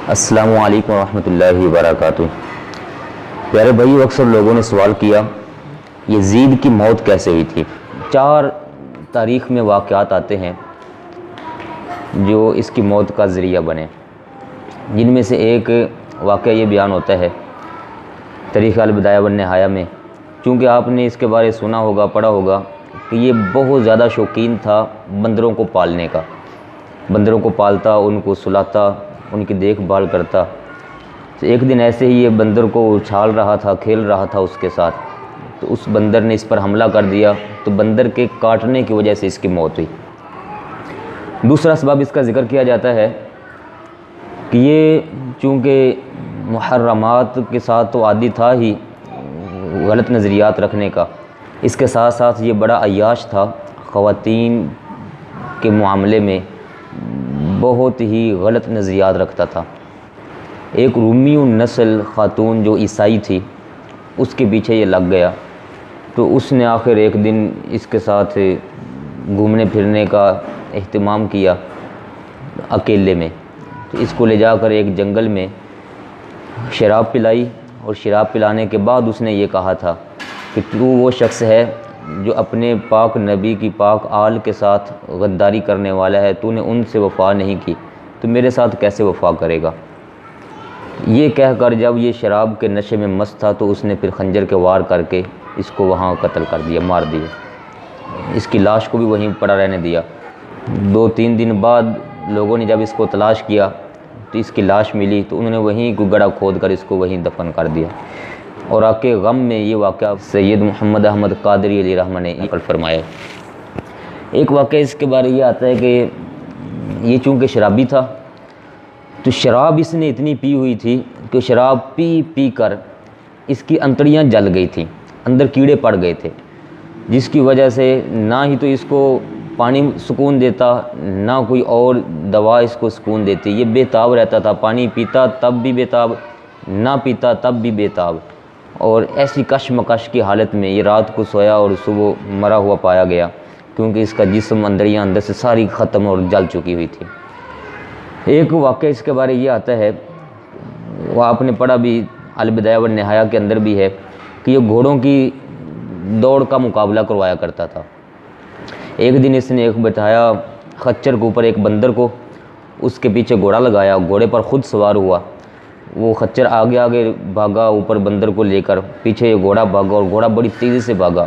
السلام علیکم ورحمۃ اللہ وبرکاتہ۔ پیارے بھائی، اکثر لوگوں نے سوال کیا یزید کی موت کیسے ہوئی تھی۔ 4 تاریخ میں واقعات آتے ہیں جو اس کی موت کا ذریعہ بنے، جن میں سے ایک واقعہ یہ بیان ہوتا ہے تاریخ البدایہ والنہایہ میں، چونکہ آپ نے اس کے بارے سنا ہوگا، پڑھا ہوگا کہ یہ بہت زیادہ شوقین تھا بندروں کو پالنے کا۔ بندروں کو پالتا، ان کو سلاتا، ان کی دیکھ بھال کرتا۔ تو ایک دن ایسے ہی یہ بندر کو اچھال رہا تھا، کھیل رہا تھا اس کے ساتھ، تو اس بندر نے اس پر حملہ کر دیا، تو بندر کے کاٹنے کی وجہ سے اس کی موت ہوئی۔ دوسرا سبب اس کا ذکر کیا جاتا ہے کہ یہ چونکہ محرمات کے ساتھ تو عادی تھا ہی غلط نظریات رکھنے کا، اس کے ساتھ ساتھ یہ بڑا عیاش تھا، خواتین کے معاملے میں بہت ہی غلط نظریات رکھتا تھا۔ ایک رومی النسل خاتون جو عیسائی تھی، اس کے پیچھے یہ لگ گیا، تو اس نے آخر ایک دن اس کے ساتھ گھومنے پھرنے کا اہتمام کیا اکیلے میں۔ تو اس کو لے جا کر ایک جنگل میں شراب پلائی، اور شراب پلانے کے بعد اس نے یہ کہا تھا کہ تو وہ شخص ہے جو اپنے پاک نبی کی پاک آل کے ساتھ غداری کرنے والا ہے، تو نے ان سے وفا نہیں کی، تو میرے ساتھ کیسے وفا کرے گا۔ یہ کہہ کر جب یہ شراب کے نشے میں مست تھا، تو اس نے پھر خنجر کے وار کر کے اس کو وہاں قتل کر دیا، مار دیا۔ اس کی لاش کو بھی وہیں پڑا رہنے دیا۔ 2-3 دن بعد لوگوں نے جب اس کو تلاش کیا تو اس کی لاش ملی، تو انہوں نے وہیں کو گڑھا کھود کر اس کو وہیں دفن کر دیا۔ اور آ کے غم میں یہ واقعہ سید محمد احمد قادری علیہ رحمہ نے نقل فرمایا۔ ایک واقعہ اس کے بارے یہ آتا ہے کہ یہ چونکہ شرابی تھا، تو شراب اس نے اتنی پی ہوئی تھی کہ شراب پی پی کر اس کی انتڑیاں جل گئی تھیں، اندر کیڑے پڑ گئے تھے، جس کی وجہ سے نہ ہی تو اس کو پانی سکون دیتا، نہ کوئی اور دوا اس کو سکون دیتی۔ یہ بے تاب رہتا تھا، پانی پیتا تب بھی بے تاب، نہ پیتا تب بھی بے تاب، اور ایسی کشمکش کی حالت میں یہ رات کو سویا اور صبح مرا ہوا پایا گیا، کیونکہ اس کا جسم اندڑیاں اندر سے ساری ختم اور جل چکی ہوئی تھی۔ ایک واقعہ اس کے بارے یہ آتا ہے، وہ آپ نے پڑھا بھی البدایہ والنہایہ کے اندر بھی ہے، کہ یہ گھوڑوں کی دوڑ کا مقابلہ کروایا کرتا تھا۔ ایک دن اس نے ایک بٹھایا خچر کے اوپر ایک بندر کو، اس کے پیچھے گھوڑا لگایا، گھوڑے پر خود سوار ہوا، وہ خچر آگے آگے بھاگا اوپر بندر کو لے کر، پیچھے یہ گھوڑا بھاگا، اور گھوڑا بڑی تیزی سے بھاگا،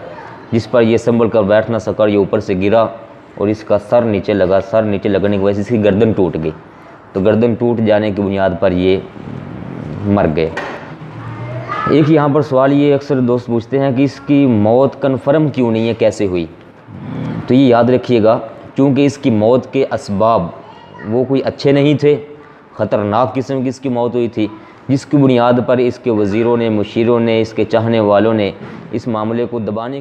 جس پر یہ سنبھل کر بیٹھ نہ سکا، یہ اوپر سے گرا اور اس کا سر نیچے لگا۔ سر نیچے لگنے کی وجہ سے اس کی گردن ٹوٹ گئی، تو گردن ٹوٹ جانے کی بنیاد پر یہ مر گئے۔ ایک یہاں پر سوال یہ اکثر دوست پوچھتے ہیں کہ اس کی موت کنفرم کیوں نہیں ہے، کیسے ہوئی؟ تو یہ یاد رکھیے گا، چونکہ اس کی موت کے اسباب وہ کوئی اچھے نہیں تھے، خطرناک قسم کی اس کی موت ہوئی تھی، جس کی بنیاد پر اس کے وزیروں نے، مشیروں نے، اس کے چاہنے والوں نے اس معاملے کو دبانے